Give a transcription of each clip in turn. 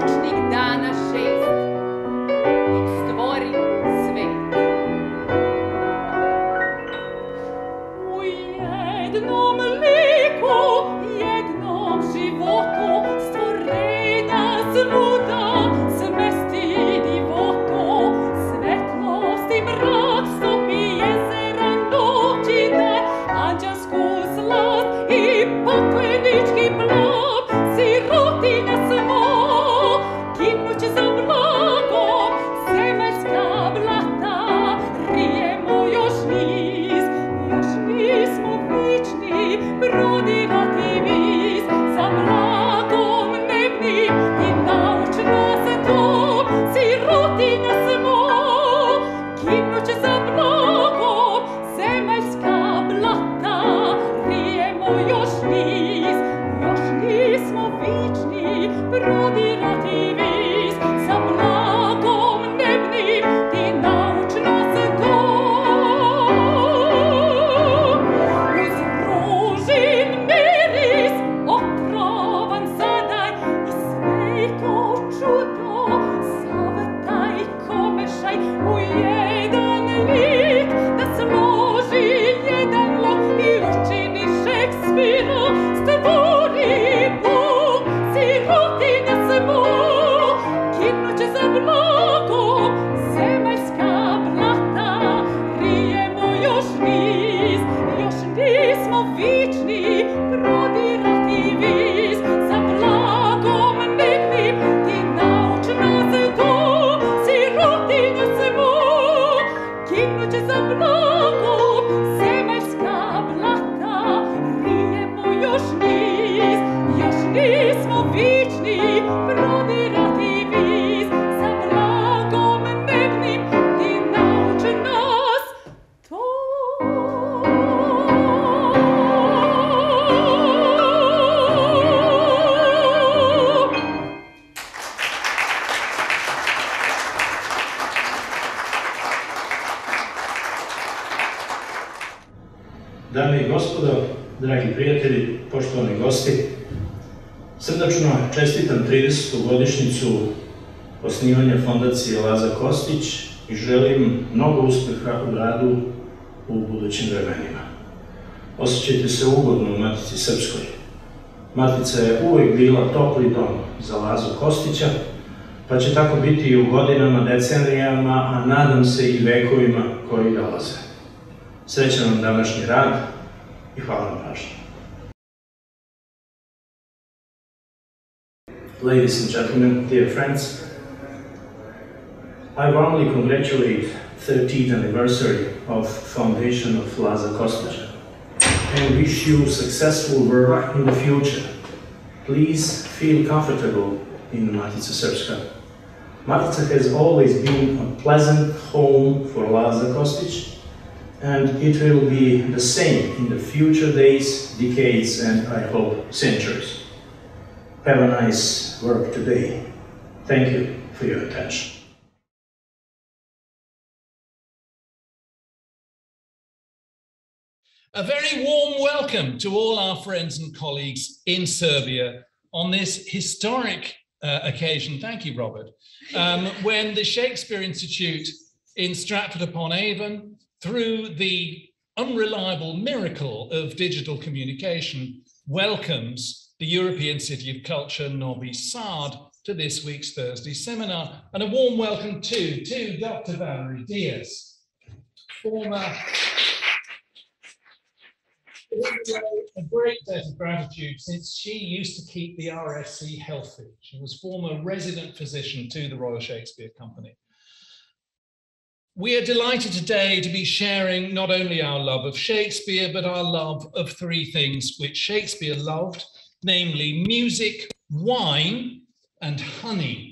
ključnih dana 6, dok stvori svet. U jednom liku, jednom životu, stvorenja svuda smesti divotu, svetlost i mrak, stopi jezera, noć i dan, anđelsku slast i poklenički blav, sirotinja smo, ginući za blagom, zemaljska blata, rijemo još nismo vični, prodirati viz, za blagom nebnim i nauč nas dom, sirotinja smo, ginući za blagom, zemaljska blata, rijemo još nismo vični, prodirati viz, za blagom nebnim ti nauč nas dom. Uz ružin miris, otrovan zadaj, i sve to čudo, sav taj komešaj, u jedan lik da složi jedan lok i učini Shakespearea, stvori Bog, sirotinja smo, ginuće za blagom, zemaljska blata, rijemo još nismo vični, prodirati viz, za blagom nebnim ti nauč nas dom, sirotinja smo, ginuće za blagom, zemaljska blata, rijemo još nismo vični, prodirati viz, za blagom nebnim ti nauč nas Dame i gospodo, dragi prijatelji, poštovani gosti, srdačno čestitam 30. godišnjicu osnivanja fondacije Laza Kostić i želim mnogo uspeha u radu u budućim vremenima. Osjećajte se ugodno u Matici Srpskoj. Matica je uvijek bila topli dom za Lazu Kostića, pa će tako biti i u godinama, decenijama, a nadam se i vekovima koji dolaze. Srećan vam današnji rad i hvala na pažnji. Ladies and gentlemen, dear friends, I warmly congratulate 13th anniversary of foundation of Laza Kostić and wish you successful work in the future. Please feel comfortable in Matica Srpska. Matica has always been a pleasant home for Laza Kostić, and it will be the same in the future days, decades, and I hope centuries. Have a nice work today. Thank you for your attention. A very warm welcome to all our friends and colleagues in Serbia on this historic occasion, thank you, Robert, when the Shakespeare Institute in Stratford upon Avon, through the unreliable miracle of digital communication, welcomes the European City of Culture, Novi to this week's Thursday seminar. And a warm welcome to Dr. Valerie Diaz, former... A great debt of gratitude since she used to keep the RSC healthy. She was former resident physician to the Royal Shakespeare Company. We are delighted today to be sharing not only our love of Shakespeare, but our love of three things which Shakespeare loved, namely music, wine, and honey.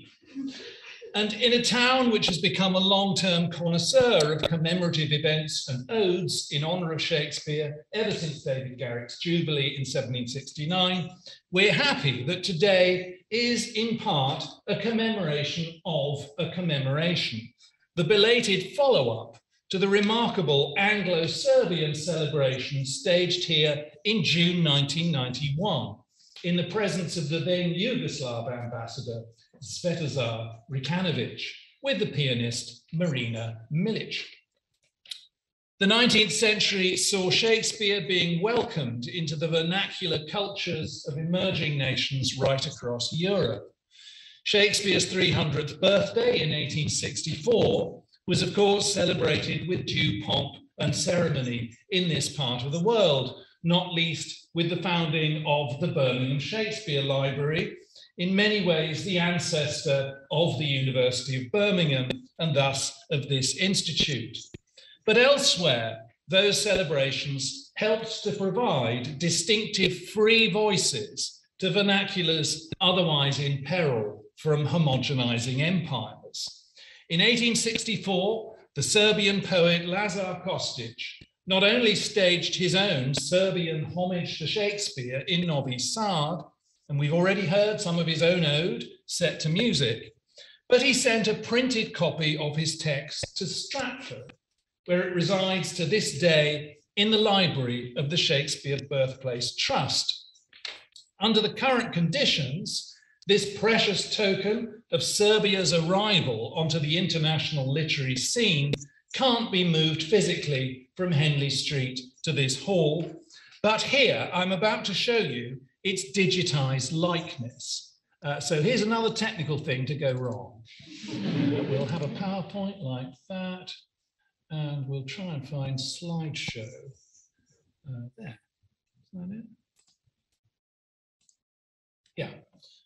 And in a town which has become a long-term connoisseur of commemorative events and odes in honour of Shakespeare ever since David Garrick's Jubilee in 1769, we're happy that today is in part a commemoration of a commemoration, the belated follow-up to the remarkable Anglo-Serbian celebration staged here in June 1991. in the presence of the then Yugoslav ambassador, Svetozar Rikanovic, with the pianist Marina Milic. The 19th century saw Shakespeare being welcomed into the vernacular cultures of emerging nations right across Europe. Shakespeare's 300th birthday in 1864 was, of course, celebrated with due pomp and ceremony in this part of the world, not least with the founding of the Birmingham Shakespeare Library, in many ways the ancestor of the University of Birmingham and thus of this institute. But elsewhere, those celebrations helped to provide distinctive free voices to vernaculars otherwise in peril from homogenizing empires. In 1864, the Serbian poet Laza Kostić not only staged his own Serbian homage to Shakespeare in Novi Sad, and we've already heard some of his own ode set to music, but he sent a printed copy of his text to Stratford, where it resides to this day in the library of the Shakespeare Birthplace Trust. Under the current conditions, this precious token of Serbia's arrival onto the international literary scene can't be moved physically from Henley Street to this hall, but here I'm about to show you its digitized likeness. So here's another technical thing to go wrong. We'll have a PowerPoint like that, and we'll try and find slideshow. There, is that it? Yeah.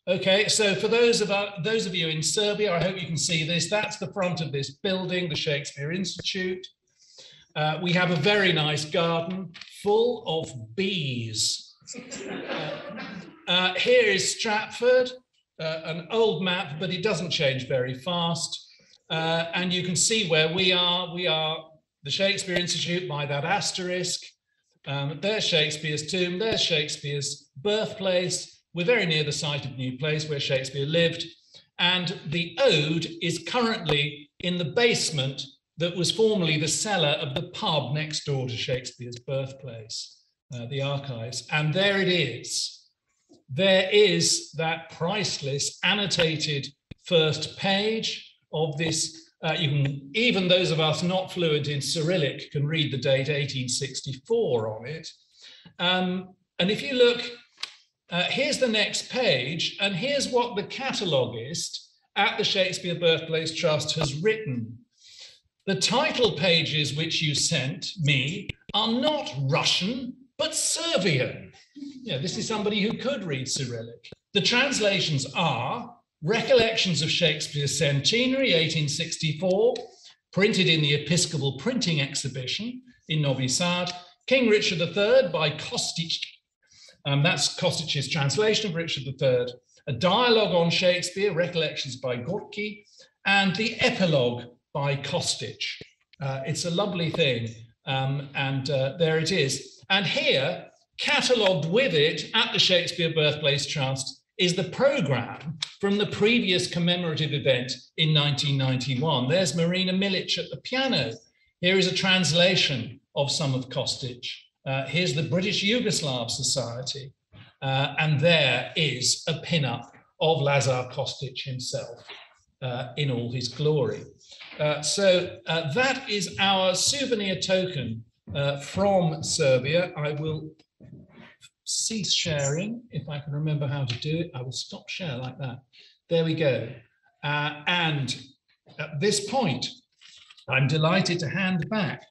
Okay, so for those of you in Serbia, I hope you can see this. That's the front of this building, the Shakespeare Institute. We have a very nice garden full of bees. Here is Stratford, an old map, but it doesn't change very fast. And you can see where we are. We are the Shakespeare Institute by that asterisk. There's Shakespeare's tomb, there's Shakespeare's birthplace. We're very near the site of New Place where Shakespeare lived. And the ode is currently in the basement that was formerly the cellar of the pub next door to Shakespeare's birthplace, the archives. And there it is. There is that priceless annotated first page of this. You can, even those of us not fluent in Cyrillic can read the date 1864 on it. And if you look, here's the next page, and here's what the cataloguist at the Shakespeare Birthplace Trust has written. The title pages which you sent me are not Russian, but Serbian. Yeah, this is somebody who could read Cyrillic. The translations are Recollections of Shakespeare's Centenary, 1864, printed in the Episcopal Printing Exhibition in Novi Sad, King Richard III by Kostić. That's Kostić's translation of Richard III. A dialogue on Shakespeare, Recollections by Gorky, and the epilogue by Kostić. It's a lovely thing, and there it is. And here, catalogued with it at the Shakespeare Birthplace Trust, is the programme from the previous commemorative event in 1991. There's Marina Milic at the piano. Here is a translation of some of Kostić. Here's the British Yugoslav Society. And there is a pin-up of Laza Kostić himself in all his glory. So that is our souvenir token from Serbia. I will cease sharing if I can remember how to do it. I will stop share like that. There we go. And at this point, I'm delighted to hand back,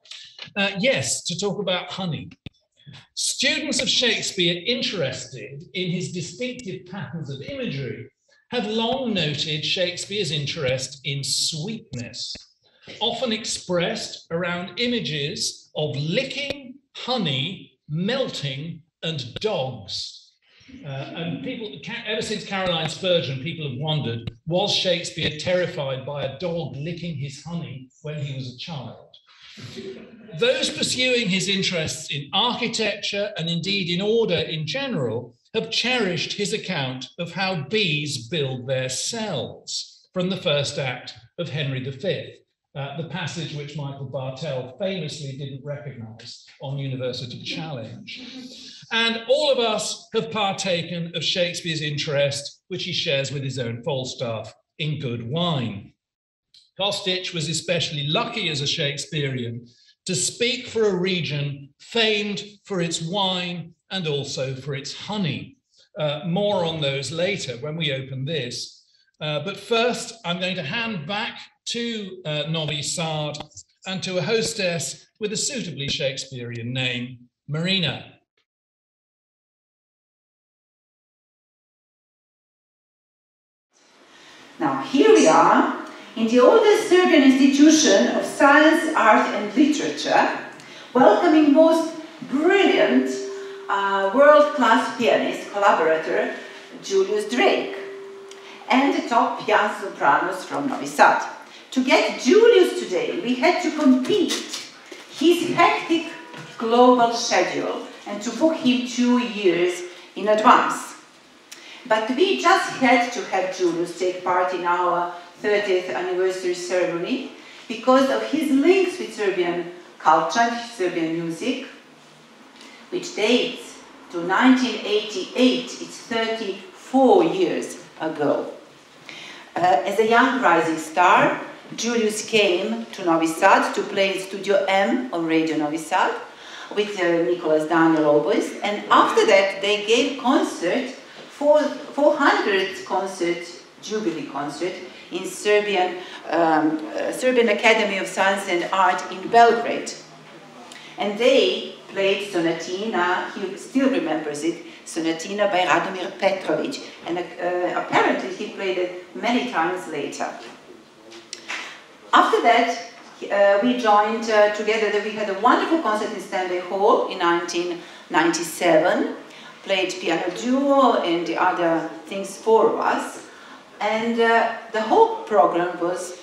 yes, to talk about honey. Students of Shakespeare interested in his distinctive patterns of imagery have long noted Shakespeare's interest in sweetness, often expressed around images of licking, honey, melting, and dogs. And people, ever since Caroline Spurgeon, people have wondered, was Shakespeare terrified by a dog licking his honey when he was a child? Those pursuing his interests in architecture and indeed in order in general have cherished his account of how bees build their cells from the first act of Henry V. the passage which Michael Bartel famously didn't recognize on University Challenge. And all of us have partaken of Shakespeare's interest, which he shares with his own Falstaff, in good wine. Kostić was especially lucky as a Shakespearean to speak for a region famed for its wine and also for its honey. More on those later when we open this. But first, I'm going to hand back to Novi and to a hostess with a suitably Shakespearean name, Marina. Now, here we are in the oldest Serbian institution of science, art and literature, welcoming most brilliant world-class pianist, collaborator, Julius Drake, and the top young sopranos from Novi Sad. To get Julius today, we had to compete his hectic global schedule and to book him 2 years in advance. But we just had to have Julius take part in our 30th anniversary ceremony because of his links with Serbian culture, Serbian music, which dates to 1988, it's 34 years ago. As a young rising star, Julius came to Novi Sad to play in Studio M on Radio Novi Sad with Nicholas Daniel Oboist, and after that they gave concert, 400 concert, jubilee concert, in Serbian Academy of Science and Art in Belgrade. And they played Sonatina, he still remembers it, Sonatina by Radomir Petrovic, and apparently he played it many times later. After that, we joined together, we had a wonderful concert in Stanley Hall in 1997, played piano duo and the other things for us, and the whole program was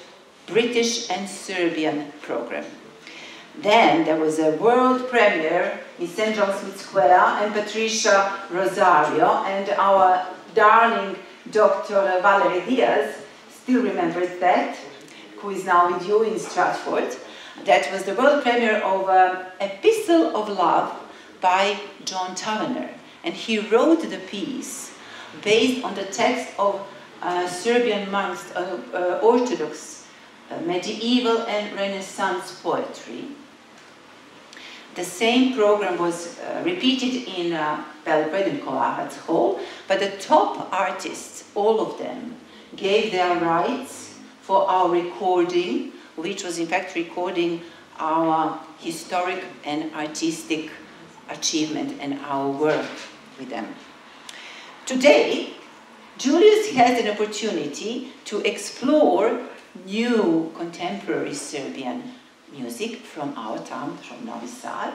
British and Serbian program. Then there was a world premiere in St. John Smith Square, and Patricia Rosario and our darling Dr. Valerie Diaz still remembers that, who is now with you in Stratford. That was the world premiere of Epistle of Love by John Tavener. And he wrote the piece based on the text of Serbian monks, Orthodox, medieval and Renaissance poetry. The same program was repeated in Belgrade and Kolarac Hall, but the top artists, all of them, gave their rights for our recording, which was in fact recording our historic and artistic achievement and our work with them. Today, Julius has an opportunity to explore new contemporary Serbian music from our town, from Novi Sad,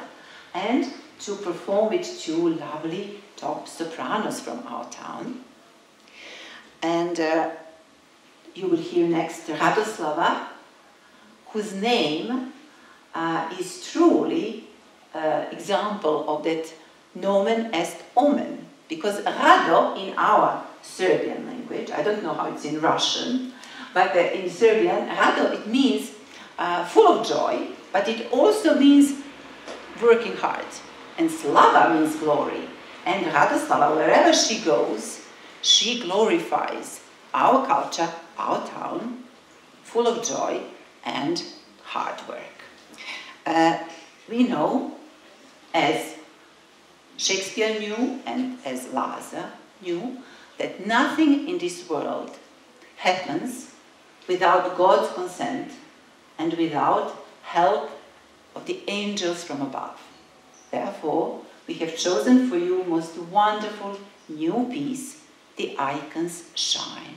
and to perform with 2 lovely top sopranos from our town. And you will hear next Radoslava, whose name is truly example of that nomen est omen, because Rado in our Serbian language, I don't know how it's in Russian, but in Serbian, Rado, it means full of joy, but it also means working hard. And Slava means glory. And Radoslava, wherever she goes, she glorifies our culture, our town, full of joy and hard work. We know, as Shakespeare knew and as Laza knew, that nothing in this world happens without God's consent and without help of the angels from above. Therefore, we have chosen for you most wonderful new piece, The Icons Shine.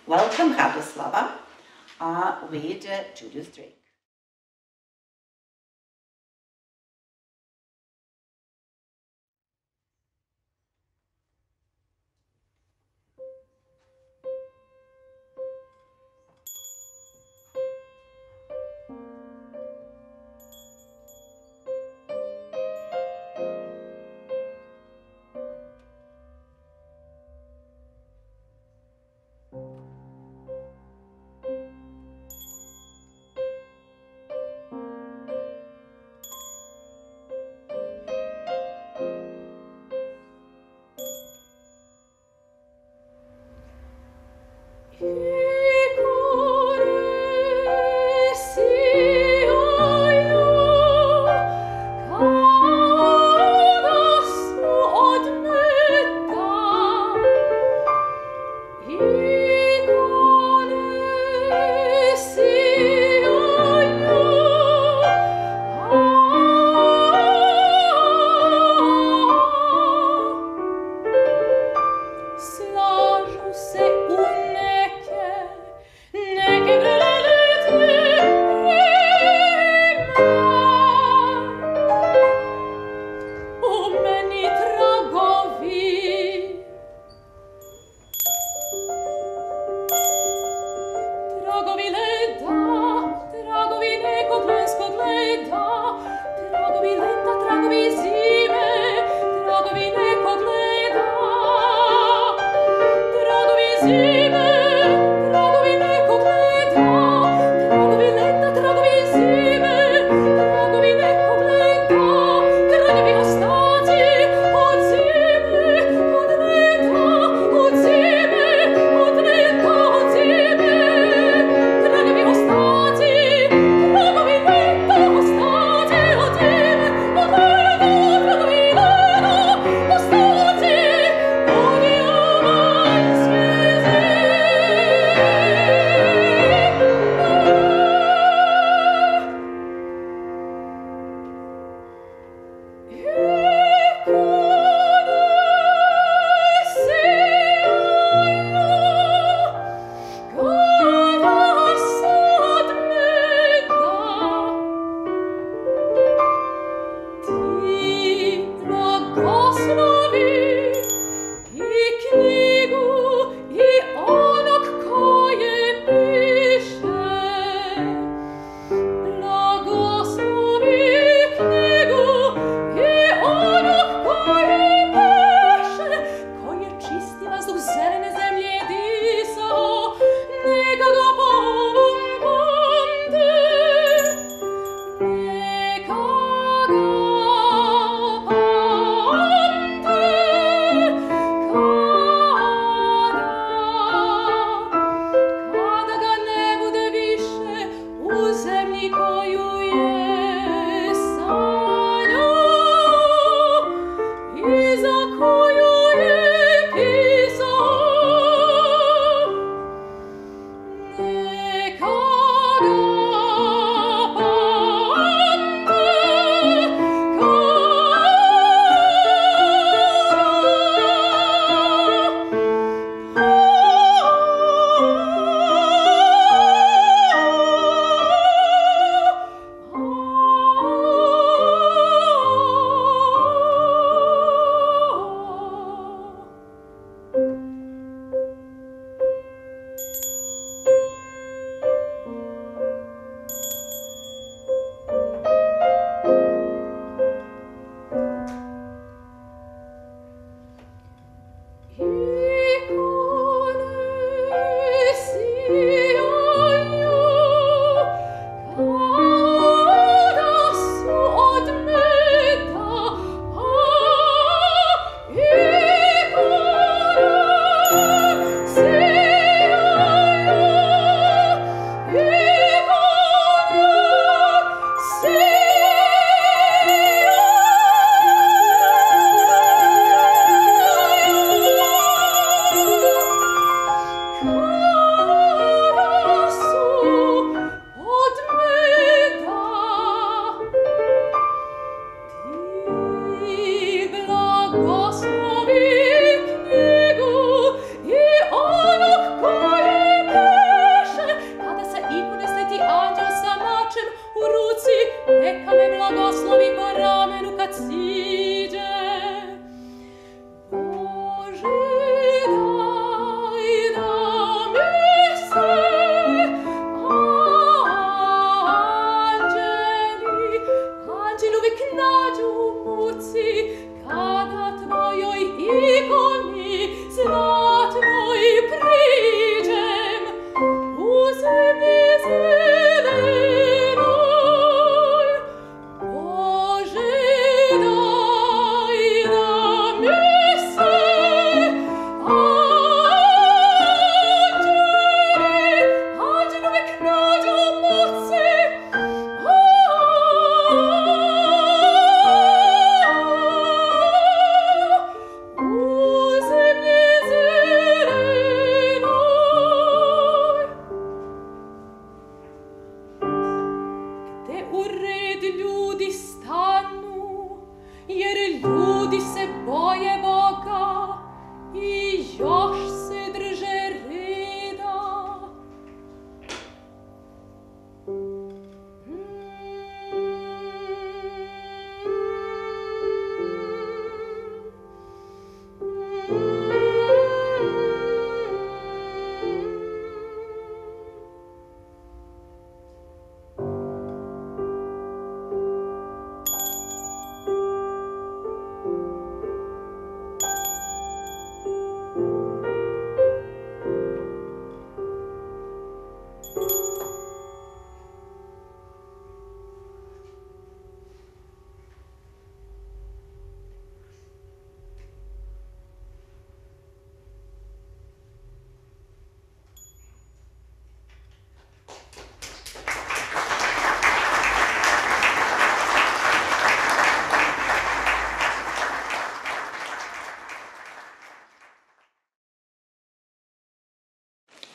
Welcome, Radoslava, with Julius Drake. Stratford.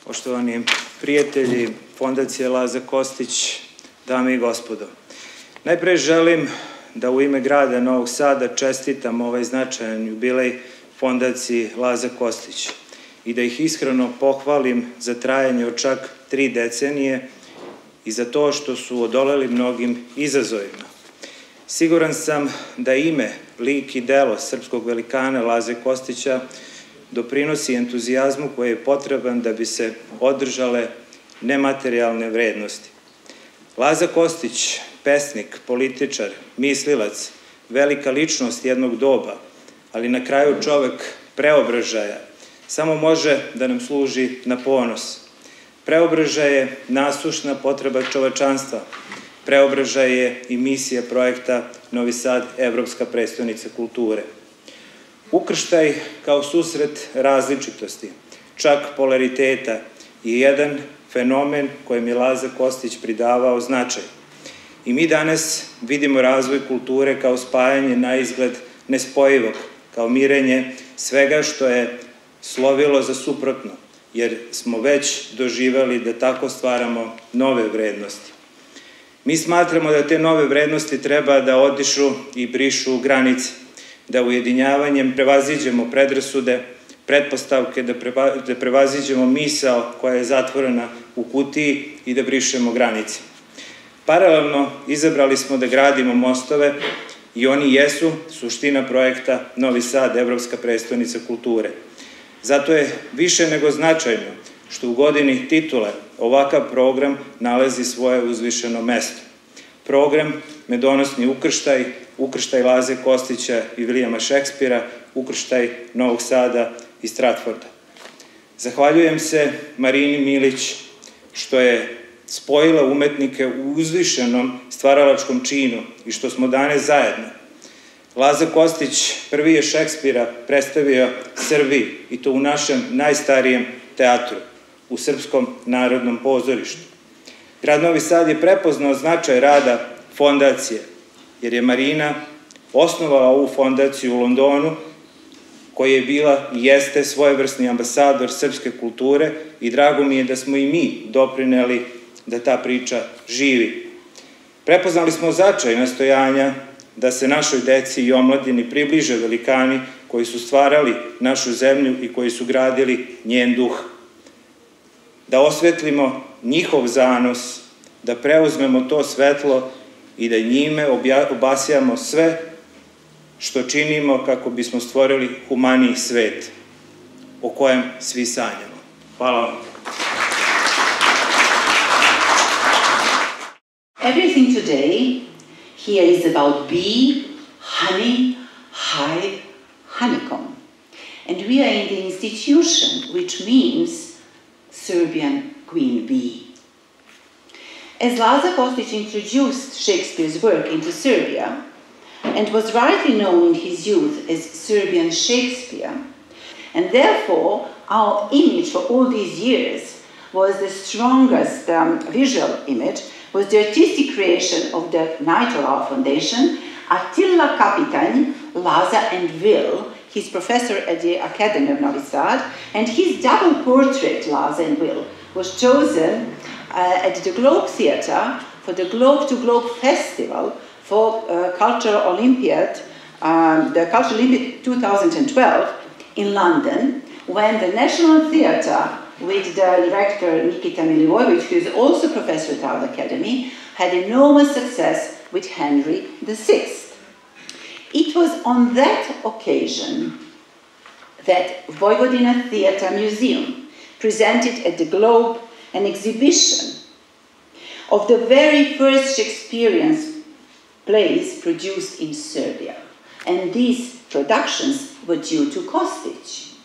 poštovani prijatelji Fondacije Laza Kostić, dame i gospodo. Najpre želim da u ime grada Novog Sada čestitam ovaj značajan jubilej Fondaciji Laza Kostić i da ih iskreno pohvalim za trajanje od čak 3 decenije i za to što su odoleli mnogim izazovima. Siguran sam da ime, lik i delo srpskog velikana Laze Kostića doprinosi entuzijazmu koji je potreban da bi se održale nematerijalne vrednosti. Laza Kostić, pesnik, političar, mislilac, velika ličnost jednog doba, ali na kraju čovek preobražaja, samo može da nam služi na ponos. Preobražaj je nasušna potreba čovečanstva. Preobražaj je i misija projekta Novi Sad, Evropska prestonica kulture. Ukrštaj kao susret različitosti, čak polariteta, je jedan fenomen kojem je Laza Kostić pridavao značaj. I mi danas vidimo razvoj kulture kao spajanje na izgled nespojivog, kao mirenje svega što je slovilo za suprotno, jer smo već doživeli da tako stvaramo nove vrednosti. Mi smatramo da te nove vrednosti treba da odišu i brišu granice, da ujedinjavanjem prevaziđemo predrasude, pretpostavke, da prevaziđemo misao koja je zatvorena u kutiji i da brišemo granice. Paralelno izabrali smo da gradimo mostove i oni jesu suština projekta Novi Sad, Evropska prestonica kulture. Zato je više nego značajno što u godini titule ovakav program nalazi svoje uzvišeno mesto. Program Medonosni ukrštaj, ukrštaj Laze Kostića i Vilijama Shakespearea, ukrštaj Novog Sada i Stratforda. Zahvaljujem se Marini Milić što je spojila umetnike u uzvišenom stvaralačkom činu i što smo danas zajedno. Laza Kostić prvi je Shakespearea predstavio Srbiji i to u našem najstarijem teatru, u Srpskom narodnom pozorištu. Grad Novi Sad je prepoznao značaj rada fondacije, jer je Marina osnovala ovu fondaciju u Londonu, koja je bila i jeste svojevrsni ambasador srpske kulture i drago mi je da smo i mi doprineli da ta priča živi. Prepoznali smo značaj nastojanja da se našoj deci i omladini približe velikani koji su stvarali našu zemlju i koji su gradili njen duh. Da osvetlimo njihov zanos, da preuzmemo to svetlo i da njime obasjamo sve što činimo kako bismo stvorili humaniji svet o kojem svi sanjamo. Hvala vam. Everything today here is about bee, honey, hive, honeycomb. And we are in the institution, which means Serbian queen bee. As Laza Kostić introduced Shakespeare's work into Serbia, and was rightly known in his youth as Serbian Shakespeare, and therefore our image for all these years was the strongest visual image, was the artistic creation of the Nightingale Foundation, Attila Kapitan, Laza and Will, his professor at the Academy of Novi Sad, and his double portrait, Laza and Will, was chosen at the Globe Theatre for the Globe to Globe Festival for Cultural Olympiad, the Cultural Olympiad 2012 in London, when the National Theatre with the director Nikita Milivojevic, who is also professor at our academy, had enormous success with Henry VI. It was on that occasion that Vojvodina Theatre Museum presented at the Globe an exhibition of the very first Shakespearean plays produced in Serbia. And these productions were due to Kostić.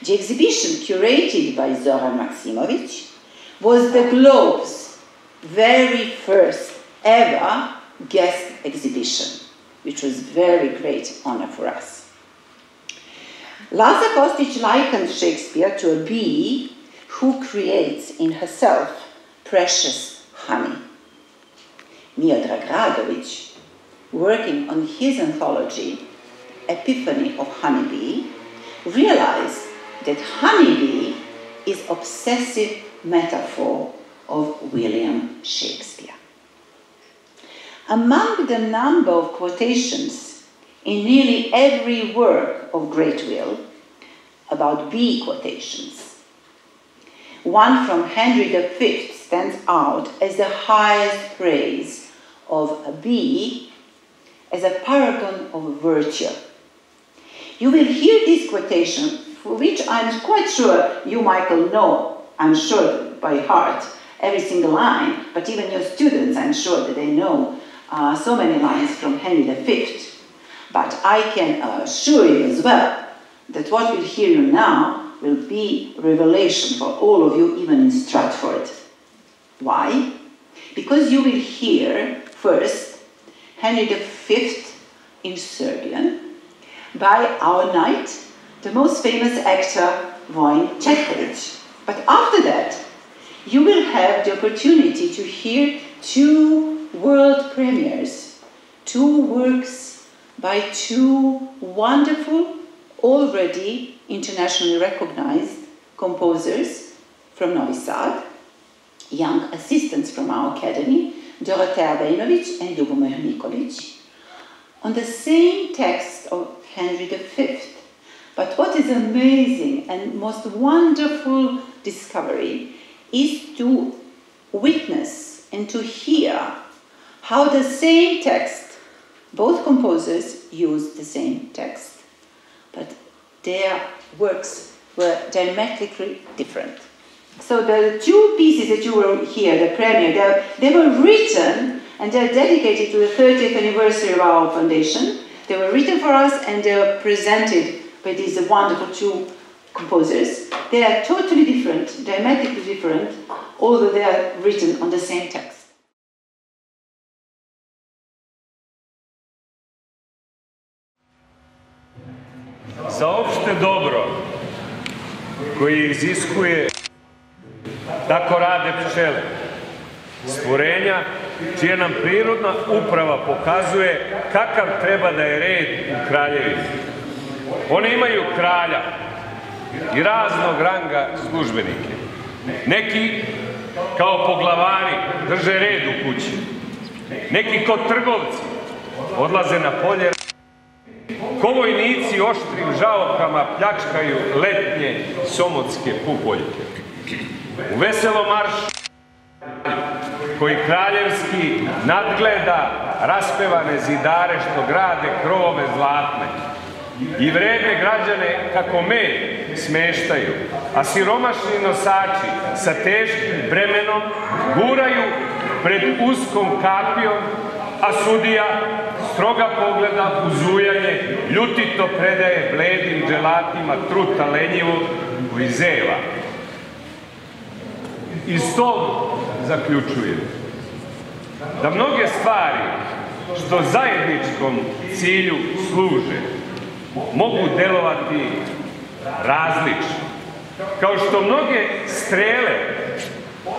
The exhibition, curated by Zoran Maksimovic, was the Globe's very first ever guest exhibition, which was a very great honor for us. Laza Kostić likened Shakespeare to a bee who creates in herself precious honey. Miodrag Radović, working on his anthology, Epiphany of Honeybee, realized that honeybee is obsessive metaphor of William Shakespeare. Among the number of quotations in nearly every work of Great Will about bee quotations, one from Henry V stands out as the highest praise of a bee as a paragon of virtue. You will hear this quotation, for which I'm quite sure you, Michael, know, I'm sure by heart, every single line, but even your students, I'm sure that they know so many lines from Henry V. But I can assure you as well that what we'll hear you now will be revelation for all of you, even in Stratford. Why? Because you will hear first Henry V in Serbian by our knight, the most famous actor, Kostić. But after that, you will have the opportunity to hear two world premieres, two works by two wonderful, already internationally recognized composers from Novi Sad, young assistants from our academy, Dorotea Vejnović and Ljubomir Nikolić, on the same text of Henry V. But what is amazing and most wonderful discovery is to witness and to hear how the same text, both composers used the same text, but their works were diametrically different. So the two pieces that you will hear, the premiere, they were written and they're dedicated to the 30th anniversary of our foundation. They were written for us and they were presented by these wonderful two composers. They are totally different, diametrically different, although they are written on the same text. Za opšte dobro koje iziskuje, tako rade pčele, stvorenja čija nam prirodna uprava pokazuje kakav treba da je red u kraljevini. One imaju kralja i raznog ranga službenike. Neki kao poglavari drže red u kući. Neki kao trgovci odlaze na polje. Kovojnici oštrim žaokama pljačkaju letnje somotske pupoljke. U veselom maršu koji kraljevski nadgleda raspevane zidare što grade krovove zlatne i vredne građane kako med smeštaju, a siromašni nosači sa teškim bremenom guraju pred uskom kapijom, a sudija stroga pogleda u zujanje, ljutito predaje bledim dželatima truta lenjivog koji zeva. Iz tog zaključujem da mnoge stvari što zajedničkom cilju služe mogu delovati različno. Kao što mnoge strele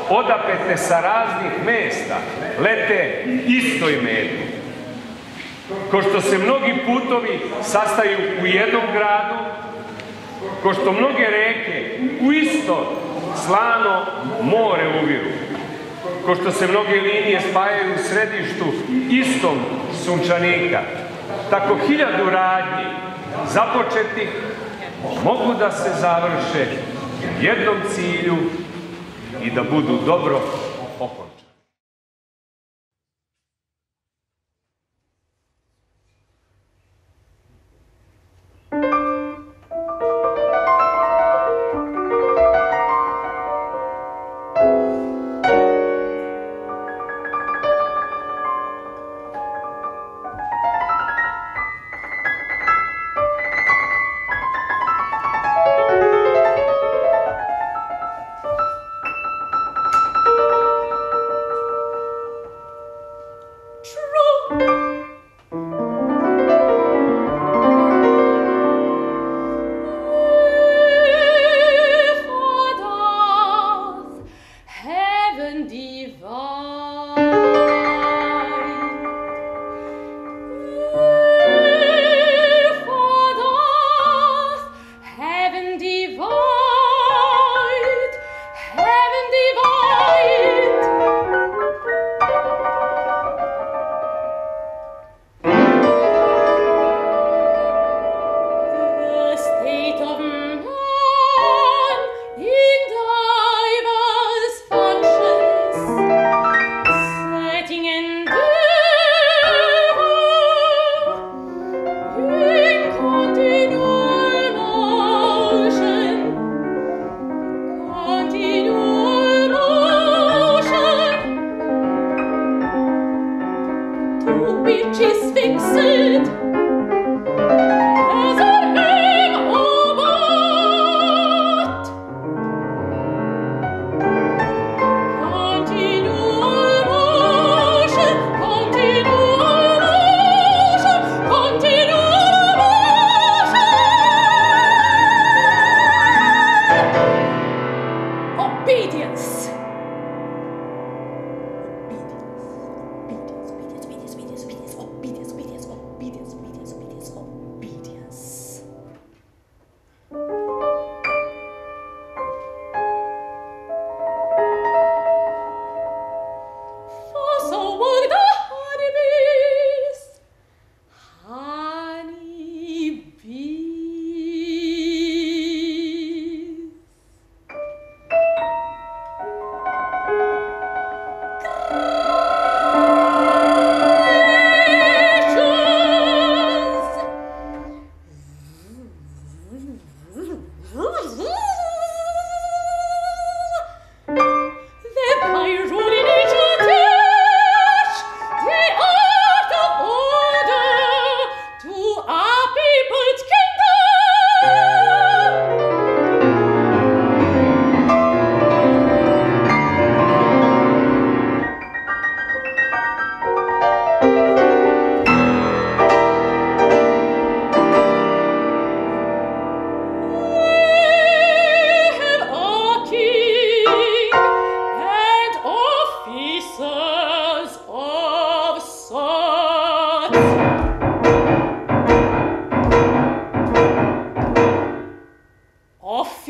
odapete sa raznih mesta lete istoj meti. Ko što se mnogi putovi sastaju u jednom gradu, ko što mnoge reke u isto slano more uviru, ko što se mnoge linije spajaju u središtu istom sunčanika, tako 1000 radnji započetih mogu da se završe jednom cilju i da budu dobro okončani. Divine,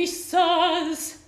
officers.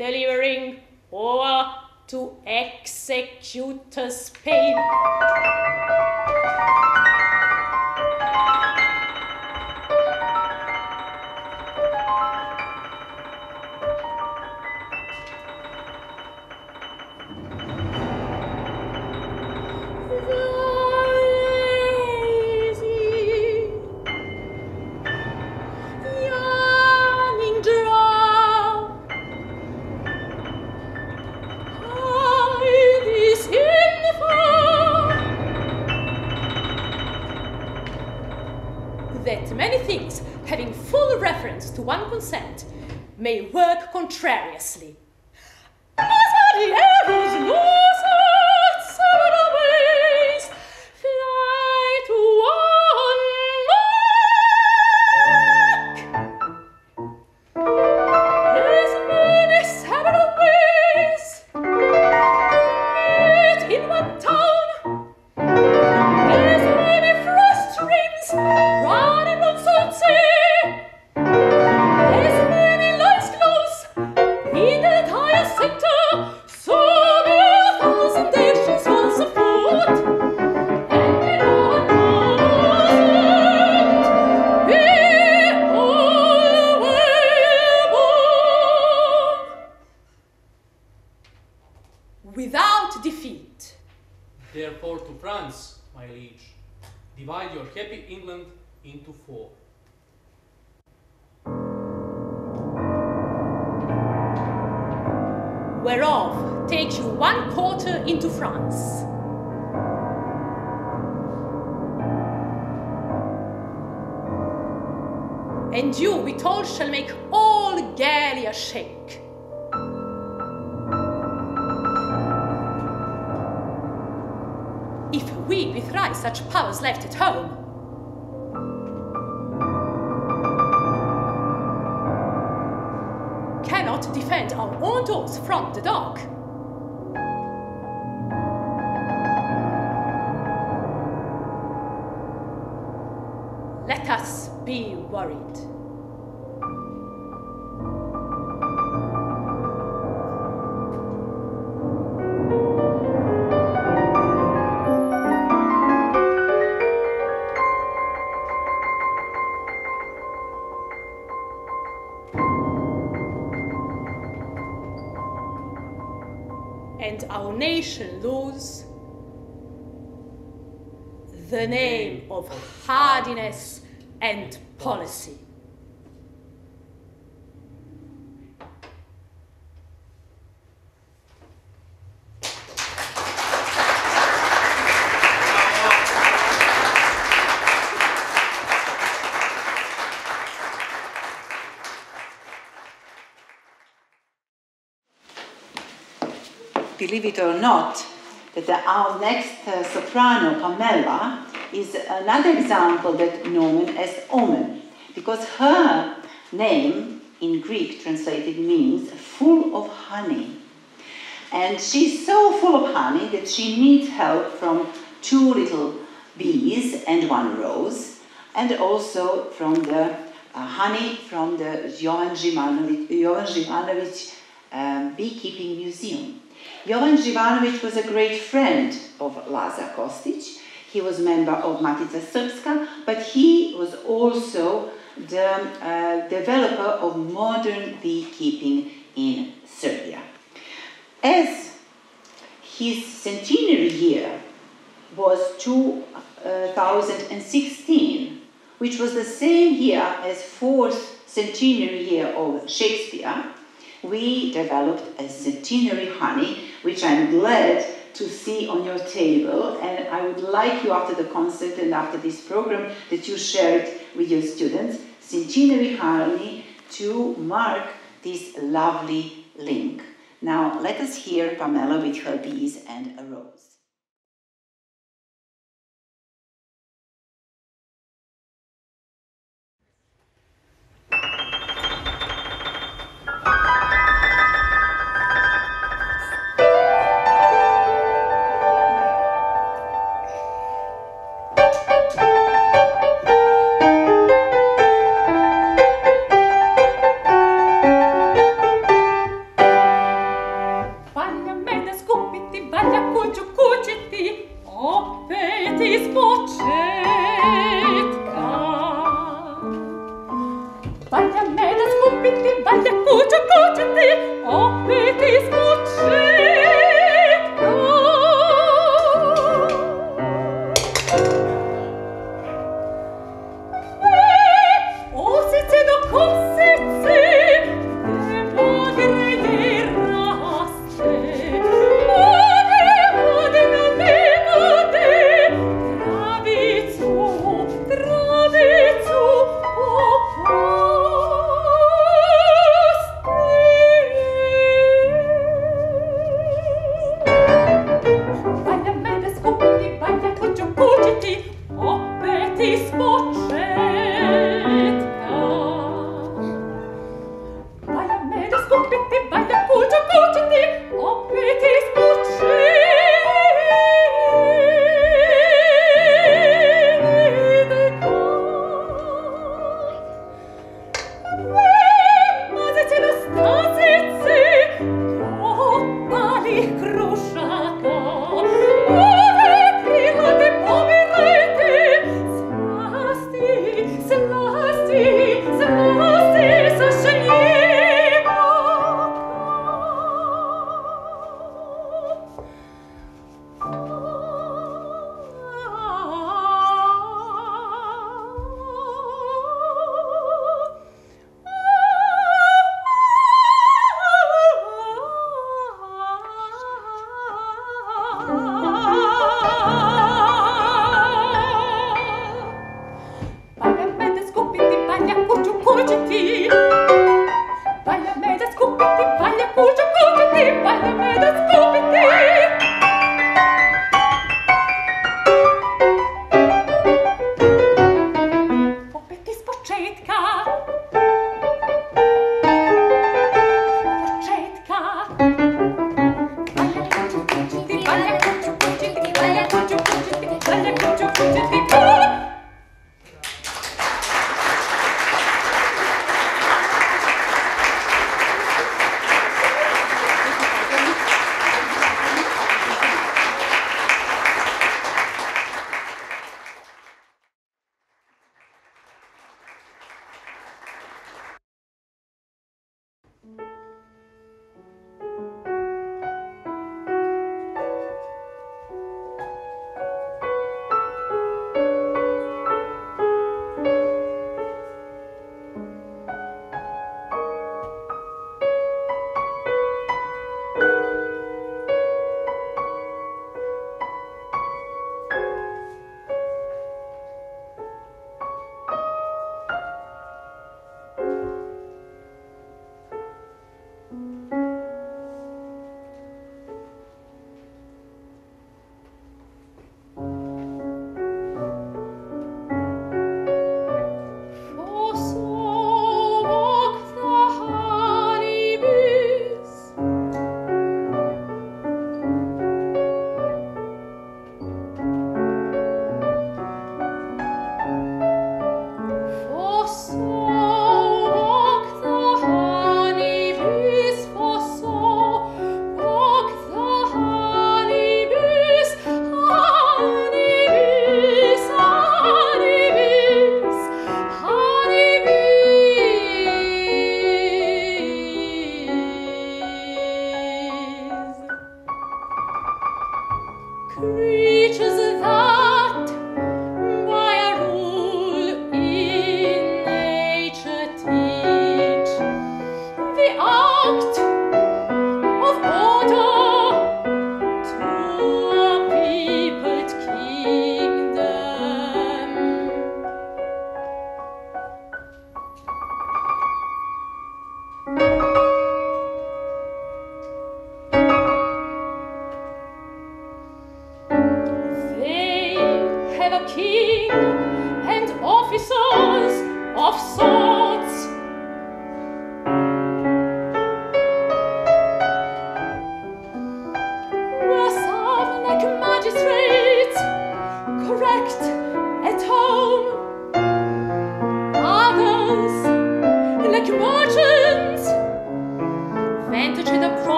delivering over to executor's pain. That many things, having full reference to one consent, may work contrariously. As are the arrows loose at several ways, fly to one mark. divide your happy England into 4. Whereof take you 1/4 into France. And you withal shall make all Gallia shake. If we with right such powers left at home, cannot defend our own doors from the dark, let us be worried. And our nation lose the name of hardiness and policy. Believe it or not, that our next soprano, Pamela, is another example that known as Omen, because her name in Greek translated means full of honey. And she's so full of honey that she needs help from 2 little bees and 1 rose, and also from the honey from the Jovan Živanović beekeeping museum. Jovan Živanović was a great friend of Laza Kostić. He was member of Matica Srpska, but he was also the developer of modern beekeeping in Serbia. As his centenary year was 2016, which was the same year as 4th centenary year of Shakespeare, we developed a centenary honey, which I'm glad to see on your table, and I would like you after the concert and after this program that you share it with your students, centenary honey, to mark this lovely link. Now let us hear Pamela with her bees and a rose.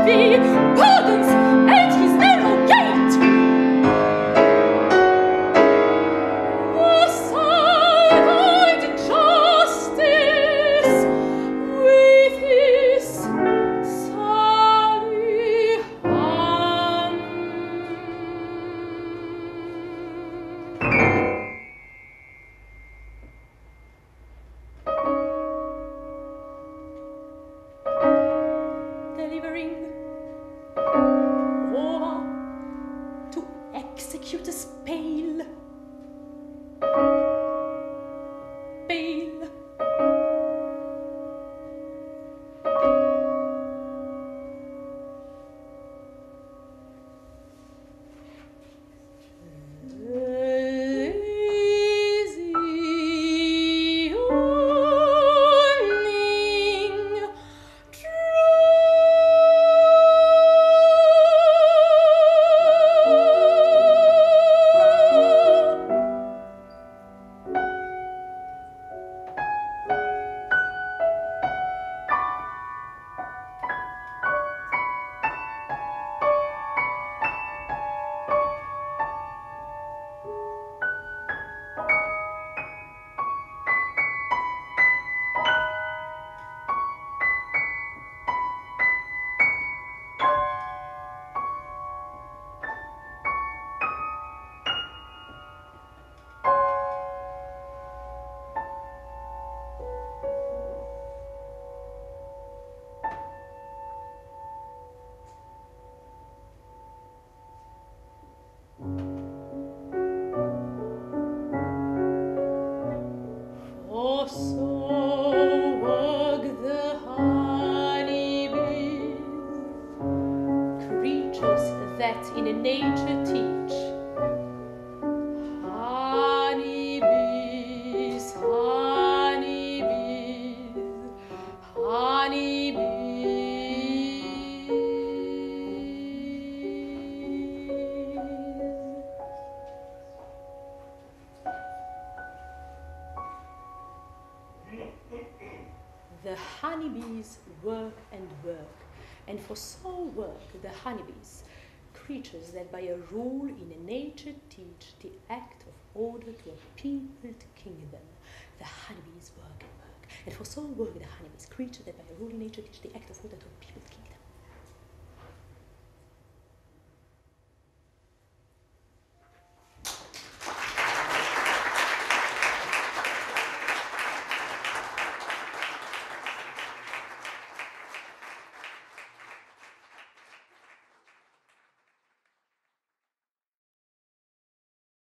heavy burdens and his narrow gait. The silent justice with his sorry hand. Delivering over to execute a bail. Bail. Easy warning, for so work the honeybees, creatures that in nature teach. Honeybees, honeybees, honeybees. The honeybees work and work, and for so work the honeybees, creatures that by a rule in nature teach the act of order to a peopled kingdom. The honeybees work and work, and for so work the honeybees, creatures that by a rule in nature teach the act of order to a peopled kingdom.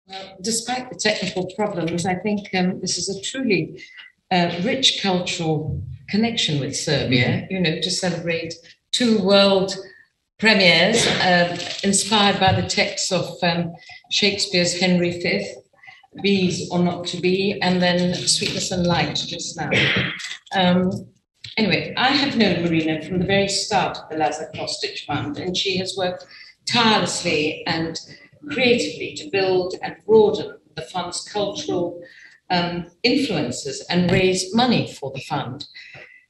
Well, despite the technical problems, I think this is a truly rich cultural connection with Serbia, you know, to celebrate two world premieres inspired by the texts of Shakespeare's Henry V, Bees or Not to Be, and then Sweetness and Light just now. Anyway, I have known Marina from the very start of the Laza Kostić Fund, and she has worked tirelessly and creatively to build and broaden the fund's cultural influences and raise money for the fund.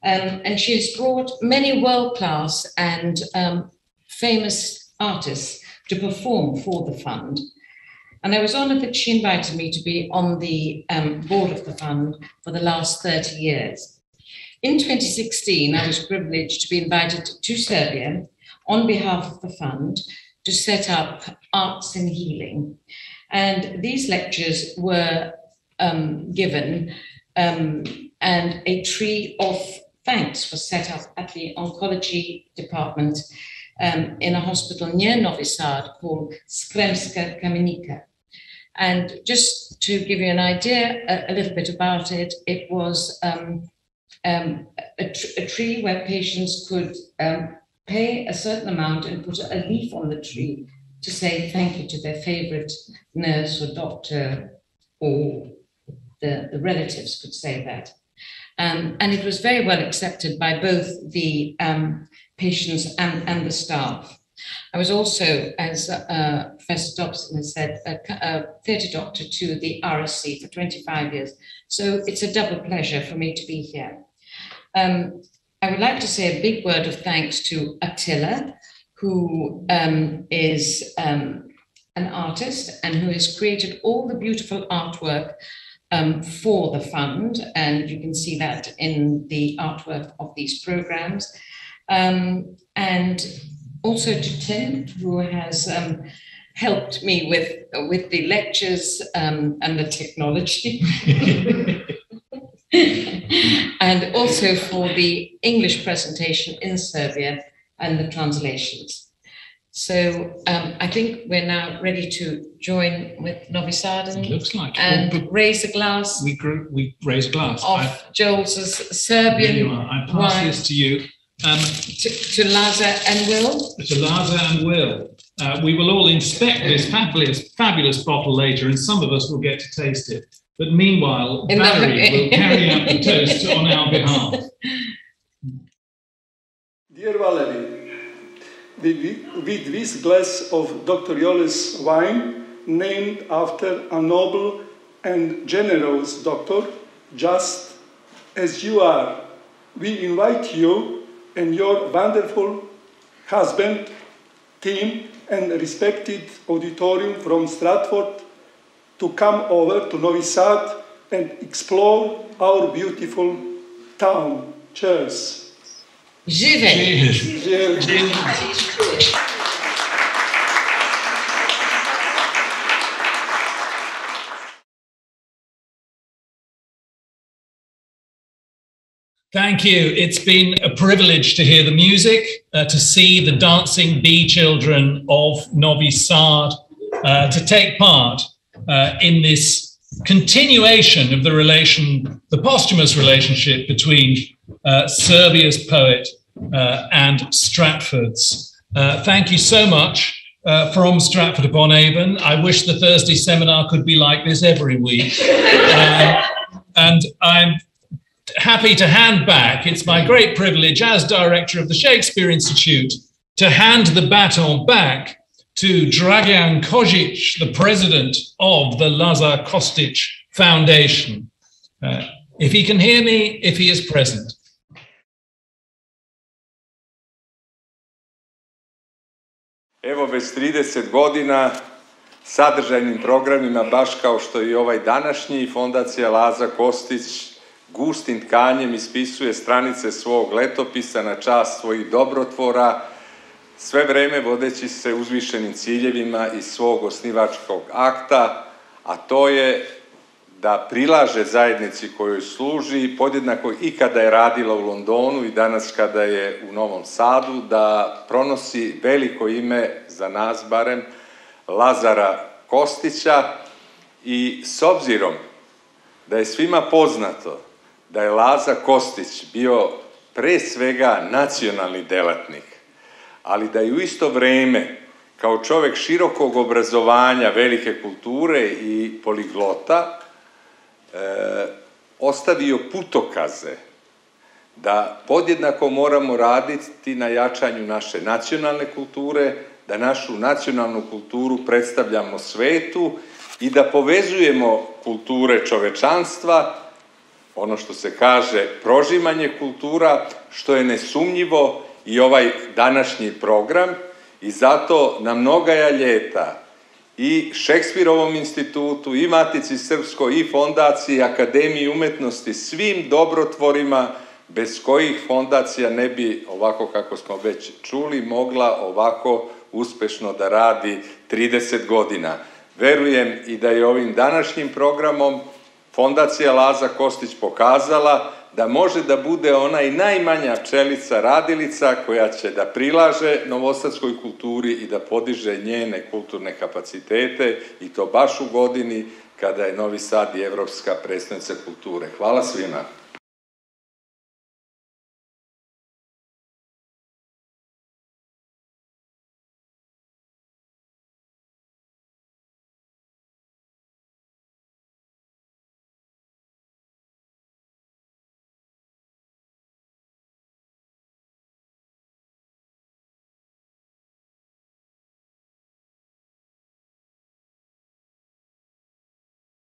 And she has brought many world-class and famous artists to perform for the fund. And I was honored that she invited me to be on the board of the fund for the last 30 years. In 2016, I was privileged to be invited to Serbia on behalf of the fund to set up Arts in Healing. And these lectures were given and a tree of thanks was set up at the oncology department in a hospital near Novi Sad called Srpska Kamenica. And just to give you an idea, a little bit about it, it was a tree where patients could pay a certain amount and put a leaf on the tree to say thank you to their favorite nurse or doctor, or the relatives could say that. And it was very well accepted by both the patients and the staff. I was also, as Professor Dobson has said, a theatre doctor to the RSC for 25 years. So it's a double pleasure for me to be here. I would like to say a big word of thanks to Attila, who is an artist and who has created all the beautiful artwork for the fund, and you can see that in the artwork of these programs. And also to Tim, who has helped me with the lectures and the technology. And also for the English presentation in Serbia and the translations. So I think we're now ready to join with Novi Sad and raise a glass. We raise a glass of Joel's Serbian I pass wine this to you. To Laza and Will. To Laza and Will. We will all inspect this fabulous bottle later, and some of us will get to taste it. But meanwhile, Valerie will carry out the toast on our behalf. Dear Valerie, with this glass of Dr. Jole's wine, named after a noble and generous doctor, just as you are, we invite you and your wonderful husband, team, and respected auditorium from Stratford to come over to Novi Sad and explore our beautiful town. Cheers. Cheers. Cheers. Thank you. It's been a privilege to hear the music, to see the dancing bee children of Novi Sad, to take part in this continuation of the posthumous relationship between Serbia's poet and Stratford's. Thank you so much from Stratford upon Avon. I wish the Thursday seminar could be like this every week. And I'm happy to hand back, it's my great privilege as director of the Shakespeare Institute, to hand the baton back to Dragan Kostić, the president of the Laza Kostić Foundation. If he can hear me, if he is present. Evo već 30 godina sadržajnim programima, baš kao što i ovaj današnji, Fondacija Laza Kostić gustim tkanjem ispisuje stranice svog letopisa na čast svojih dobrotvora, sve vreme vodeći se uzvišenim ciljevima iz svog osnivačkog akta, a to je da prilaže zajednici kojoj služi, podjednako i kada je radila u Londonu i danas kada je u Novom Sadu, da pronosi veliko ime, za nas barem, Lazara Kostića, i s obzirom da je svima poznato da je Laza Kostić bio pre svega nacionalni delatnik, ali da je u isto vreme, kao čovek širokog obrazovanja, velike kulture i poliglota, ostavio putokaze da podjednako moramo raditi na jačanju naše nacionalne kulture, da našu nacionalnu kulturu predstavljamo svetu i da povezujemo kulture čovečanstva, ono što se kaže prožimanje kultura, što je nesumnjivo i ovaj današnji program, i zato na mnogaja ljeta i Shakespeareovom institutu, i Matici srpskoj, i Fondaciji, Akademiji umetnosti, svim dobrotvorima bez kojih fondacija ne bi, ovako kako smo već čuli, mogla ovako uspešno da radi 30 godina. Verujem i da je ovim današnjim programom Fondacija Laza Kostić pokazala da može da bude ona i najmanja pčelica radilica koja će da prilaže novosadskoj kulturi i da podiže njene kulturne kapacitete, i to baš u godini kada je Novi Sad i evropska prestonica kulture. Hvala svima.